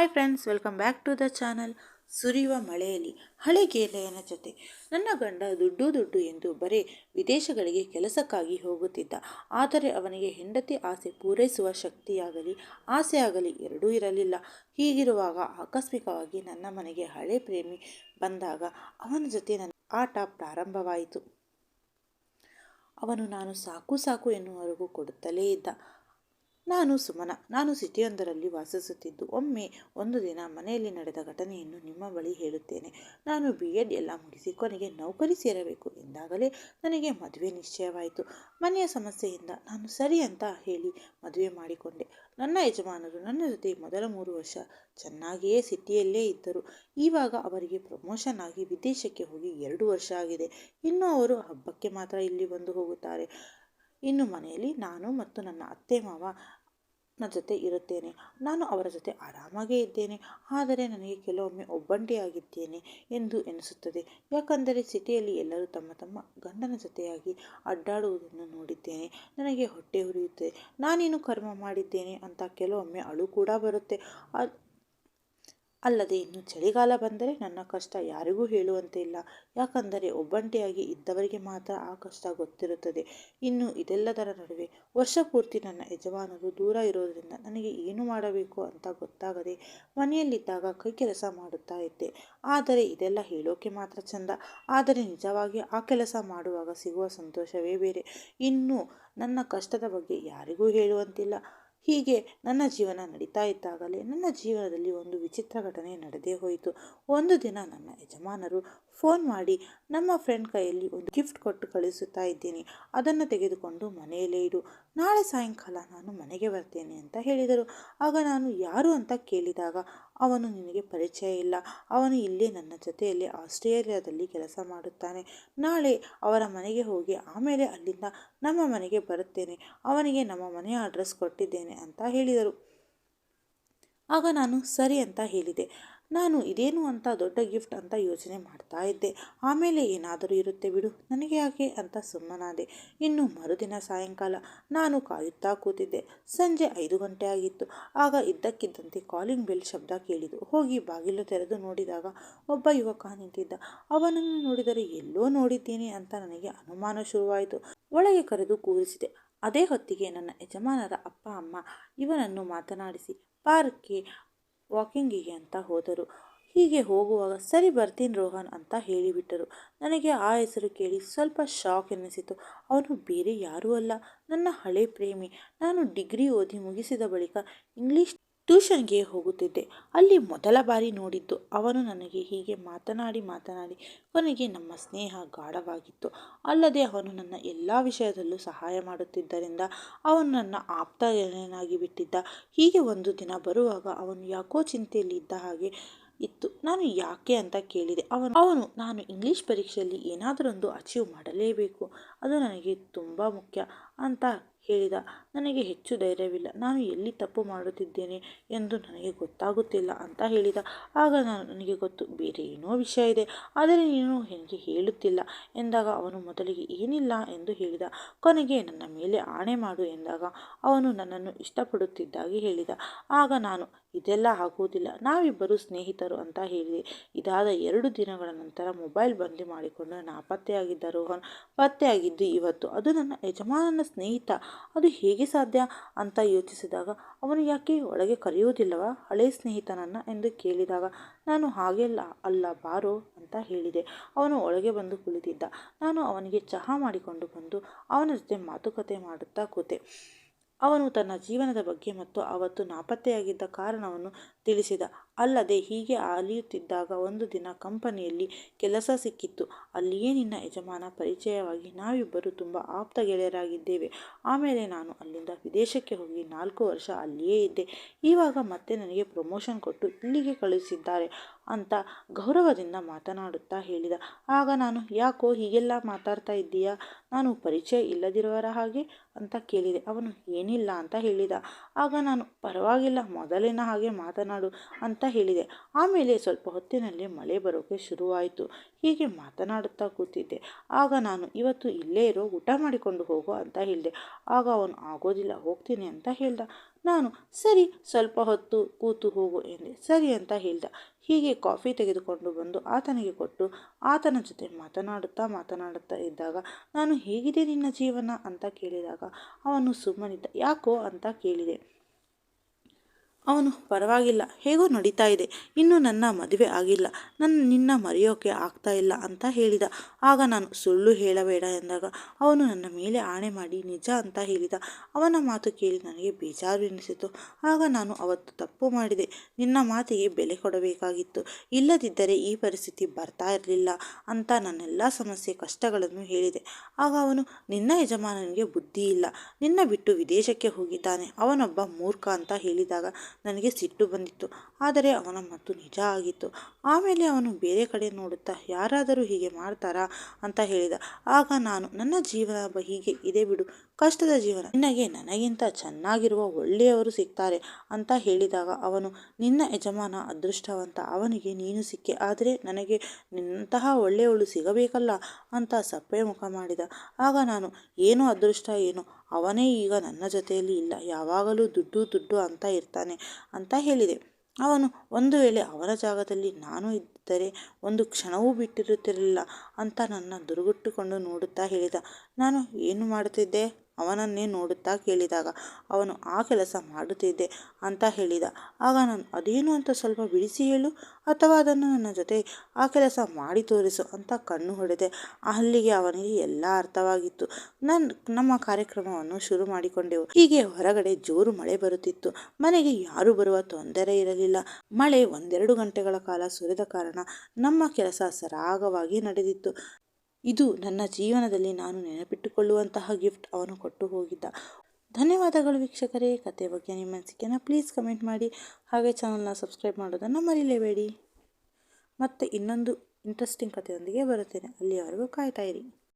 Hi friends, welcome back to the channel. ಸುರಿಯುವ ಮಳೆಯಲ್ಲಿ ಹಳೆ ಗೆಳೆಯನ ಜೊತೆ ನನ್ನ ಗಂಡ ದುಡ್ಡು ಎಂದು ಬರೀ ವಿದೇಶಗಳಿಗೆ ಕೆಲಸಕ್ಕಾಗಿ ಹೋಗುತ್ತಿದ್ದ. ಆದರೆ ಅವನಿಗೆ ಹೆಂಡತಿ ಆಸೆ ಪೂರೈಸುವ ಶಕ್ತಿಯಾಗಲಿ ಆಸೆ ಆಗಲಿ ಎರಡೂ ಇರಲಿಲ್ಲ. ಹೀಗಿರುವಾಗ ಆಕಸ್ಮಿಕವಾಗಿ ನನ್ನ ಮನೆಗೆ ಹಳೆ ಪ್ರೇಮಿ ಬಂದಾಗ ಅವನ ಜೊತೆ ನನ್ನ ಆಟ ಪ್ರಾರಂಭವಾಯಿತು. ಅವನು ನಾನು ಸಾಕು ಎನ್ನುವರೆಗೂ ಕೊಡುತ್ತಲೇ ಇದ್ದ. ನಾನು ಸುಮನ. ನಾನು ಸಿಟಿಯೊಂದರಲ್ಲಿ ವಾಸಿಸುತ್ತಿದ್ದು. ಒಂದು ದಿನ ಮನೆಯಲ್ಲಿ ನಡೆದ ಘಟನೆಯನ್ನು ನಿಮ್ಮ ಬಳಿ ಹೇಳುತ್ತೇನೆ. ನಾನು BEd ಎಲ್ಲ ಮುಗಿಸಿ ಕೊನೆಗೆ ನೌಕರಿ ಸೇರಬೇಕು ಎಂದಾಗಲೇ ನನಗೆ ಮದುವೆ ನಿಶ್ಚಯವಾಯಿತು. ಮನೆಯ ಸಮಸ್ಯೆಯಿಂದ ನಾನು ಸರಿ ಅಂತ ಹೇಳಿ ಮದುವೆ ಮಾಡಿಕೊಂಡೆ. ನನ್ನ ಯಜಮಾನರು ನನ್ನ ಜೊತೆ ಮೊದಲ 3 ವರ್ಷ ಚೆನ್ನಾಗಿಯೇ ಸಿಟಿಯಲ್ಲೇ ಇದ್ದರು. ಇವಾಗ ಅವರಿಗೆ ಪ್ರಮೋಷನ್ ಆಗಿ ವಿದೇಶಕ್ಕೆ ಹೋಗಿ 2 ವರ್ಷ ಆಗಿದೆ. ಇನ್ನು ಅವರು ಹಬ್ಬಕ್ಕೆ ಮಾತ್ರ ಇಲ್ಲಿ ಬಂದು ಹೋಗುತ್ತಾರೆ. ಇನ್ನು ಮನೆಯಲ್ಲಿ ನಾನು ಮತ್ತು ನನ್ನ ಅತ್ತೆ ಮಾವ ಜೊತೆ ಇರುತ್ತೇನೆ. ನಾನು ಅವರ ಜೊತೆ ಆರಾಮಾಗೇ ಇದ್ದೇನೆ. ಆದರೆ ನನಗೆ ಕೆಲವೊಮ್ಮೆ ಒಬ್ಬಂಟಿಯಾಗಿದ್ದೇನೆ ಎಂದು ಎನಿಸುತ್ತದೆ. ಯಾಕಂದರೆ ಸಿಟಿಯಲ್ಲಿ ಎಲ್ಲರೂ ತಮ್ಮ ತಮ್ಮ ಗಂಡನ ಜೊತೆಯಾಗಿ ಅಡ್ಡಾಡುವುದನ್ನು ನೋಡಿದ್ದೇನೆ. ನನಗೆ ಹೊಟ್ಟೆ ಉರಿಯುತ್ತದೆ. ನಾನೇನು ಕರ್ಮ ಮಾಡಿದ್ದೇನೆ ಅಂತ ಕೆಲವೊಮ್ಮೆ ಅಳು ಕೂಡ ಬರುತ್ತೆ. ಅಲ್ಲದೆ ಇನ್ನು ಚಳಿಗಾಲ ಬಂದರೆ ನನ್ನ ಕಷ್ಟ ಯಾರಿಗೂ ಹೇಳುವಂತೆ ಇಲ್ಲ. ಯಾಕಂದರೆ ಒಬ್ಬಂಟಿಯಾಗಿ ಇದ್ದವರಿಗೆ ಮಾತ್ರ ಆ ಕಷ್ಟ ಗೊತ್ತಿರುತ್ತದೆ. ಇನ್ನು ಇದೆಲ್ಲದರ ನಡುವೆ ವರ್ಷ ಪೂರ್ತಿ ನನ್ನ ಯಜಮಾನರು ದೂರ ಇರೋದರಿಂದ ನನಗೆ ಏನು ಮಾಡಬೇಕು ಅಂತ ಗೊತ್ತಾಗದೆ ಮನೆಯಲ್ಲಿದ್ದಾಗ ಕೈ ಕೆಲಸ ಮಾಡುತ್ತಾ ಇದ್ದೆ. ಆದರೆ ಇದೆಲ್ಲ ಹೇಳೋಕೆ ಮಾತ್ರ ಚಂದ. ಆದರೆ ನಿಜವಾಗಿ ಆ ಕೆಲಸ ಮಾಡುವಾಗ ಸಿಗುವ ಸಂತೋಷವೇ ಬೇರೆ. ಇನ್ನು ನನ್ನ ಕಷ್ಟದ ಬಗ್ಗೆ ಯಾರಿಗೂ ಹೇಳುವಂತಿಲ್ಲ. ಹೀಗೆ ನನ್ನ ಜೀವನ ನಡೀತಾ ಇದ್ದಾಗಲೇ ನನ್ನ ಜೀವನದಲ್ಲಿ ಒಂದು ವಿಚಿತ್ರ ಘಟನೆ ನಡೆದೇ ಹೋಯಿತು. ಒಂದು ದಿನ ನನ್ನ ಯಜಮಾನರು ಫೋನ್ ಮಾಡಿ, ನಮ್ಮ ಫ್ರೆಂಡ್ ಕೈಯಲ್ಲಿ ಒಂದು ಗಿಫ್ಟ್ ಕೊಟ್ಟು ಕಳಿಸುತ್ತಾ ಇದ್ದೀನಿ, ಅದನ್ನು ತೆಗೆದುಕೊಂಡು ಮನೆಯಲ್ಲೇ ಇಡು, ನಾಳೆ ಸಾಯಂಕಾಲ ನಾನು ಮನೆಗೆ ಬರ್ತೇನೆ ಅಂತ ಹೇಳಿದರು. ಆಗ ನಾನು ಯಾರು ಅಂತ ಕೇಳಿದಾಗ, ಅವನು ನಿನಗೆ ಪರಿಚಯ ಇಲ್ಲ, ಅವನು ಇಲ್ಲೇ ನನ್ನ ಜೊತೆಯಲ್ಲಿ ಆಸ್ಟ್ರೇಲಿಯಾದಲ್ಲಿ ಕೆಲಸ ಮಾಡುತ್ತಾನೆ, ನಾಳೆ ಅವರ ಮನೆಗೆ ಹೋಗಿ ಆಮೇಲೆ ಅಲ್ಲಿಂದ ನಮ್ಮ ಮನೆಗೆ ಬರುತ್ತೇನೆ, ಅವನಿಗೆ ನಮ್ಮ ಮನೆಯ ಅಡ್ರೆಸ್ ಕೊಟ್ಟಿದ್ದೇನೆ ಅಂತ ಹೇಳಿದರು. ಆಗ ನಾನು ಸರಿ ಅಂತ ಹೇಳಿದೆ. ನಾನು ಇದೇನು ಅಂತ ದೊಡ್ಡ ಗಿಫ್ಟ್ ಅಂತ ಯೋಚನೆ ಮಾಡ್ತಾ ಇದ್ದೆ. ಆಮೇಲೆ ಏನಾದರೂ ಇರುತ್ತೆ ಬಿಡು, ನನಗೆ ಯಾಕೆ ಅಂತ ಸುಮ್ಮನಾದೆ. ಇನ್ನು ಮರುದಿನ ಸಾಯಂಕಾಲ ನಾನು ಕಾಯುತ್ತಾ ಕೂತಿದ್ದೆ. ಸಂಜೆ 5 ಗಂಟೆ ಆಗಿತ್ತು. ಆಗ ಇದ್ದಕ್ಕಿದ್ದಂತೆ ಕಾಲಿಂಗ್ ಬೆಲ್ ಶಬ್ದ ಕೇಳಿದು. ಹೋಗಿ ಬಾಗಿಲು ತೆರೆದು ನೋಡಿದಾಗ ಒಬ್ಬ ಯುವಕ ನಿಂತಿದ್ದ. ಅವನನ್ನು ನೋಡಿದರೆ ಎಲ್ಲೋ ನೋಡಿದ್ದೀನಿ ಅಂತ ನನಗೆ ಅನುಮಾನ ಶುರುವಾಯಿತು. ಒಳಗೆ ಕರೆದು ಕೂರಿಸಿದೆ. ಅದೇ ಹೊತ್ತಿಗೆ ನನ್ನ ಯಜಮಾನರ ಅಪ್ಪ ಅಮ್ಮ ಇವನನ್ನು ಮಾತನಾಡಿಸಿ ಪಾರ್ಕ್ಗೆ ವಾಕಿಂಗಿಗೆ ಅಂತ ಹೋದರು. ಹೀಗೆ ಹೋಗುವಾಗ ಸರಿ ಬರ್ತೀನಿ ರೋಹನ್ ಅಂತ ಹೇಳಿಬಿಟ್ಟರು. ನನಗೆ ಆ ಹೆಸರು ಕೇಳಿ ಸ್ವಲ್ಪ ಶಾಕ್ ಎನ್ನಿಸಿತು. ಅವನು ಬೇರೆ ಯಾರೂ ಅಲ್ಲ, ನನ್ನ ಹಳೆ ಪ್ರೇಮಿ. ನಾನು ಡಿಗ್ರಿ ಓದಿ ಮುಗಿಸಿದ ಬಳಿಕ ಇಂಗ್ಲೀಷ್ ಟ್ಯೂಷನ್ಗೆ ಹೋಗುತ್ತಿದ್ದೆ. ಅಲ್ಲಿ ಮೊದಲ ಬಾರಿ ನೋಡಿದ್ದು. ಅವನು ನನಗೆ ಹೀಗೆ ಮಾತನಾಡಿ ಕೊನೆಗೆ ನಮ್ಮ ಸ್ನೇಹ ಗಾಢವಾಗಿತ್ತು. ಅಲ್ಲದೆ ಅವನು ನನ್ನ ಎಲ್ಲ ವಿಷಯದಲ್ಲೂ ಸಹಾಯ ಮಾಡುತ್ತಿದ್ದರಿಂದ ಅವನು ನನ್ನ ಆಪ್ತ ಗೆಳೆಯನಾಗಿ ಬಿಟ್ಟಿದ್ದ. ಹೀಗೆ ಒಂದು ದಿನ ಬರುವಾಗ ಅವನು ಯಾಕೋ ಚಿಂತೆಯಲ್ಲಿ ಇದ್ದ ಹಾಗೆ ಇತ್ತು. ನಾನು ಯಾಕೆ ಅಂತ ಕೇಳಿದೆ. ಅವನು ನಾನು ಇಂಗ್ಲೀಷ್ ಪರೀಕ್ಷೆಯಲ್ಲಿ ಏನಾದರೊಂದು ಅಚೀವ್ ಮಾಡಲೇಬೇಕು, ಅದು ನನಗೆ ತುಂಬ ಮುಖ್ಯ ಅಂತ ಹೇಳಿದ. ನನಗೆ ಹೆಚ್ಚು ಧೈರ್ಯವಿಲ್ಲ. ನಾನು ಎಲ್ಲಿ ತಪ್ಪು ಮಾಡುತ್ತಿದ್ದೇನೆ ಎಂದು ನನಗೆ ಗೊತ್ತಾಗುತ್ತಿಲ್ಲ ಅಂತ ಹೇಳಿದ. ಆಗ ನನಗೆ ಗೊತ್ತು, ಬೇರೆ ಏನೋ ವಿಷಯ ಇದೆ, ಆದರೆ ನೀನು ನನಗೆ ಹೇಳುತ್ತಿಲ್ಲ ಎಂದಾಗ ಅವನು ಮೊದಲಿಗೆ ಏನಿಲ್ಲ ಎಂದು ಹೇಳಿದ. ಕೊನೆಗೆ ನನ್ನ ಮೇಲೆ ಆಣೆ ಮಾಡು ಎಂದಾಗ ಅವನು ನನ್ನನ್ನು ಇಷ್ಟಪಡುತ್ತಿದ್ದಾಗಿ ಹೇಳಿದ. ಆಗ ನಾನು ಇದೆಲ್ಲ ಆಗುವುದಿಲ್ಲ, ನಾವಿಬ್ಬರು ಸ್ನೇಹಿತರು ಅಂತ ಹೇಳಿದೆ. ಇದಾದ 2 ದಿನಗಳ ನಂತರ ಮೊಬೈಲ್ ಬಂದಿ ಮಾಡಿಕೊಂಡು ನಾಪತ್ತೆಯಾಗಿದ್ದ ರೋಹನ್ ಪತ್ತೆಯಾಗಿದ್ದು ಇವತ್ತು. ಅದು ನನ್ನ ಯಜಮಾನನ ಸ್ನೇಹಿತ. ಅದು ಹೇಗೆ ಸಾಧ್ಯ ಅಂತ ಯೋಚಿಸಿದಾಗ, ಅವನು ಯಾಕೆ ಒಳಗೆ ಕರೆಯುವುದಿಲ್ಲವಾ ಹಳೆ ಸ್ನೇಹಿತನನ್ನು ಎಂದು ಕೇಳಿದಾಗ, ನಾನು ಹಾಗೆಲ್ಲ ಅಲ್ಲ ಬಾರೋ ಅಂತ ಹೇಳಿದೆ. ಅವನು ಒಳಗೆ ಬಂದು ಕುಳಿತಿದ್ದ. ನಾನು ಅವನಿಗೆ ಚಹಾ ಮಾಡಿಕೊಂಡು ಬಂದು ಅವನ ಜೊತೆ ಮಾತುಕತೆ ಮಾಡುತ್ತಾ ಕೂತೆ. ಅವನು ತನ್ನ ಜೀವನದ ಬಗ್ಗೆ ಮತ್ತು ಅವತ್ತು ನಾಪತ್ತೆಯಾಗಿದ್ದ ಕಾರಣವನ್ನು ತಿಳಿಸಿದ. ಅಲ್ಲದೆ ಹೀಗೆ ಅಲಿಯುತ್ತಿದ್ದಾಗ ಒಂದು ದಿನ ಕಂಪನಿಯಲ್ಲಿ ಕೆಲಸ ಸಿಕ್ಕಿತ್ತು. ಅಲ್ಲಿಯೇ ನಿನ್ನ ಯಜಮಾನ ಪರಿಚಯವಾಗಿ ನಾವಿಬ್ಬರು ತುಂಬ ಆಪ್ತ ಗೆಳೆಯರಾಗಿದ್ದೇವೆ. ಆಮೇಲೆ ನಾನು ಅಲ್ಲಿಂದ ವಿದೇಶಕ್ಕೆ ಹೋಗಿ 4 ವರ್ಷ ಅಲ್ಲಿಯೇ ಇದ್ದೆ. ಇವಾಗ ಮತ್ತೆ ನನಗೆ ಪ್ರಮೋಷನ್ ಕೊಟ್ಟು ಇಲ್ಲಿಗೆ ಕಳುಹಿಸಿದ್ದಾರೆ ಅಂತ ಗೌರವದಿಂದ ಮಾತನಾಡುತ್ತಾ ಹೇಳಿದ. ಆಗ ನಾನು, ಯಾಕೋ ಹೀಗೆಲ್ಲ ಮಾತಾಡ್ತಾ ಇದ್ದೀಯಾ, ನಾನು ಪರಿಚಯ ಇಲ್ಲದಿರುವರ ಹಾಗೆ ಅಂತ ಕೇಳಿದೆ. ಅವನು ಏನಿಲ್ಲ ಅಂತ ಹೇಳಿದ. ಆಗ ನಾನು, ಪರವಾಗಿಲ್ಲ, ಮೊದಲಿನ ಹಾಗೆ ಮಾತನಾಡು ಅಂತ ಹೇಳಿದೆ. ಆಮೇಲೆ ಸ್ವಲ್ಪ ಹೊತ್ತಿನಲ್ಲೇ ಮಳೆ ಬರೋಕೆ ಶುರುವಾಯಿತು. ಹೀಗೆ ಮಾತನಾಡುತ್ತಾ ಕೂತಿದ್ದೆ. ಆಗ ನಾನು, ಇವತ್ತು ಇಲ್ಲೇ ಇರೋ, ಊಟ ಮಾಡಿಕೊಂಡು ಹೋಗೋ ಅಂತ ಹೇಳಿದೆ. ಆಗ ಅವನು, ಆಗೋದಿಲ್ಲ, ಹೋಗ್ತೀನಿ ಅಂತ ಹೇಳ್ದ. ನಾನು ಸರಿ ಸ್ವಲ್ಪ ಹೊತ್ತು ಕೂತು ಹೋಗು ಎಂದೆ. ಸರಿ ಅಂತ ಹೇಳ್ದ. ಹೀಗೆ ಕಾಫಿ ತೆಗೆದುಕೊಂಡು ಬಂದು ಆತನಿಗೆ ಕೊಟ್ಟು ಆತನ ಜೊತೆ ಮಾತನಾಡುತ್ತಾ ಇದ್ದಾಗ ನಾನು ಹೇಗಿದೆ ನಿನ್ನ ಜೀವನ ಅಂತ ಕೇಳಿದಾಗ ಅವನು ಸುಮ್ಮನಿದ್ದ. ಯಾಕೋ ಅಂತ ಕೇಳಿದೆ. ಅವನು ಪರವಾಗಿಲ್ಲ, ಹೇಗೋ ನಡೀತಾ ಇದೆ, ಇನ್ನೂ ನನ್ನ ಮದುವೆ ಆಗಿಲ್ಲ, ನಿನ್ನ ಮರೆಯೋಕೆ ಆಗ್ತಾ ಇಲ್ಲ ಅಂತ ಹೇಳಿದ. ಆಗ ನಾನು ಸುಳ್ಳು ಹೇಳಬೇಡ ಎಂದಾಗ ಅವನು ನನ್ನ ಮೇಲೆ ಆಣೆ ಮಾಡಿ ನಿಜ ಅಂತ ಹೇಳಿದ. ಅವನ ಮಾತು ಕೇಳಿ ನನಗೆ ಬೇಜಾರು ಎನಿಸಿತು. ಆಗ ನಾನು ಅವತ್ತು ತಪ್ಪು ಮಾಡಿದೆ, ನಿನ್ನ ಮಾತಿಗೆ ಬೆಲೆ ಕೊಡಬೇಕಾಗಿತ್ತು, ಇಲ್ಲದಿದ್ದರೆ ಈ ಪರಿಸ್ಥಿತಿ ಬರ್ತಾ ಇರಲಿಲ್ಲ ಅಂತ ನನ್ನೆಲ್ಲ ಸಮಸ್ಯೆ ಕಷ್ಟಗಳನ್ನು ಹೇಳಿದೆ. ಆಗ ಅವನು ನಿನ್ನ ಯಜಮಾನನಿಗೆ ಬುದ್ಧಿ ಇಲ್ಲ, ನಿನ್ನ ಬಿಟ್ಟು ವಿದೇಶಕ್ಕೆ ಹೋಗಿದ್ದಾನೆ, ಅವನೊಬ್ಬ ಮೂರ್ಖ ಅಂತ ಹೇಳಿದಾಗ ನನಗೆ ಸಿಟ್ಟು ಬಂದಿತ್ತು. ಆದರೆ ಅವನ ಮಾತು ನಿಜ ಆಗಿತ್ತು. ಆಮೇಲೆ ಅವನು ಬೇರೆ ಕಡೆ ನೋಡುತ್ತಾ ಯಾರಾದರೂ ಹೀಗೆ ಮಾಡ್ತಾರಾ ಅಂತ ಹೇಳಿದ. ಆಗ ನಾನು ನನ್ನ ಜೀವನ ಹೀಗೆ ಇದೆ ಬಿಡು, ಕಷ್ಟದ ಜೀವನ, ನಿನಗೆ ನನಗಿಂತ ಚೆನ್ನಾಗಿರುವ ಒಳ್ಳೆಯವರು ಸಿಗ್ತಾರೆ ಅಂತ ಹೇಳಿದಾಗ ಅವನು ನಿನ್ನ ಯಜಮಾನ ಅದೃಷ್ಟವಂತ, ಅವನಿಗೆ ನೀನು ಸಿಕ್ಕೆ, ಆದರೆ ನನಗೆ ನಿನ್ನಂತಹ ಒಳ್ಳೆಯವಳು ಸಿಗಬೇಕಲ್ಲ ಅಂತ ಸಪ್ಪೆ ಮುಖ ಮಾಡಿದ. ಆಗ ನಾನು ಏನೋ ಅದೃಷ್ಟ ಏನೋ, ಅವನೇ ಈಗ ನನ್ನ ಜೊತೆಯಲ್ಲಿ ಇಲ್ಲ, ಯಾವಾಗಲೂ ದುಡ್ಡು ದುಡ್ಡು ಅಂತ ಇರ್ತಾನೆ ಅಂತ ಹೇಳಿದೆ. ಅವನು ಒಂದು ವೇಳೆ ಅವನ ಜಾಗದಲ್ಲಿ ನಾನು ಇದ್ದರೆ ಒಂದು ಕ್ಷಣವೂ ಬಿಟ್ಟಿರುತ್ತಿರಲಿಲ್ಲ ಅಂತ ನನ್ನ ದುರುಗುಟ್ಟುಕೊಂಡು ನೋಡುತ್ತಾ ಹೇಳಿದ. ನಾನು ಏನು ಮಾಡುತ್ತಿದ್ದೆ ಅವನನ್ನೇ ನೋಡುತ್ತಾ ಕೇಳಿದಾಗ ಅವನು ಆ ಕೆಲಸ ಮಾಡುತ್ತಿದ್ದೆ ಅಂತ ಹೇಳಿದ. ಆಗ ನಾನು ಅದೇನು ಅಂತ ಸ್ವಲ್ಪ ಬಿಡಿಸಿ ಹೇಳು, ಅಥವಾ ಅದನ್ನು ನನ್ನ ಜೊತೆ ಆ ಕೆಲಸ ಮಾಡಿ ತೋರಿಸು ಅಂತ ಕಣ್ಣು ಹೊಡೆದೆ. ಅಲ್ಲಿಗೆ ಅವನಿಗೆ ಎಲ್ಲ ಅರ್ಥವಾಗಿತ್ತು. ನಮ್ಮ ಕಾರ್ಯಕ್ರಮವನ್ನು ಶುರು ಮಾಡಿಕೊಂಡೆವು. ಹೀಗೆ ಹೊರಗಡೆ ಜೋರು ಮಳೆ ಬರುತ್ತಿತ್ತು. ಮನೆಗೆ ಯಾರು ಬರುವ ತೊಂದರೆ ಇರಲಿಲ್ಲ. ಮಳೆ 1-2 ಗಂಟೆಗಳ ಕಾಲ ಸುರಿದ ಕಾರಣ ನಮ್ಮ ಕೆಲಸ ಸರಾಗವಾಗಿ ನಡೆದಿತ್ತು. ಇದು ನನ್ನ ಜೀವನದಲ್ಲಿ ನಾನು ನೆನಪಿಟ್ಟುಕೊಳ್ಳುವಂತಹ ಗಿಫ್ಟ್ ಅವನು ಕೊಟ್ಟು ಹೋಗಿದ್ದ. ಧನ್ಯವಾದಗಳು ವೀಕ್ಷಕರೇ. ಕತೆ ಬಗ್ಗೆ ನಿಮ್ಮ ಅನಿಸಿಕೆನ ಪ್ಲೀಸ್ ಕಮೆಂಟ್ ಮಾಡಿ, ಹಾಗೆ ಚಾನಲ್ನ ಸಬ್ಸ್ಕ್ರೈಬ್ ಮಾಡೋದನ್ನು ಮರೀಲೇಬೇಡಿ. ಮತ್ತೆ ಇನ್ನೊಂದು ಇಂಟ್ರೆಸ್ಟಿಂಗ್ ಕಥೆಯೊಂದಿಗೆ ಬರುತ್ತೇನೆ. ಅಲ್ಲಿಯವರೆಗೂ ಕಾಯ್ತಾ ಇರಿ.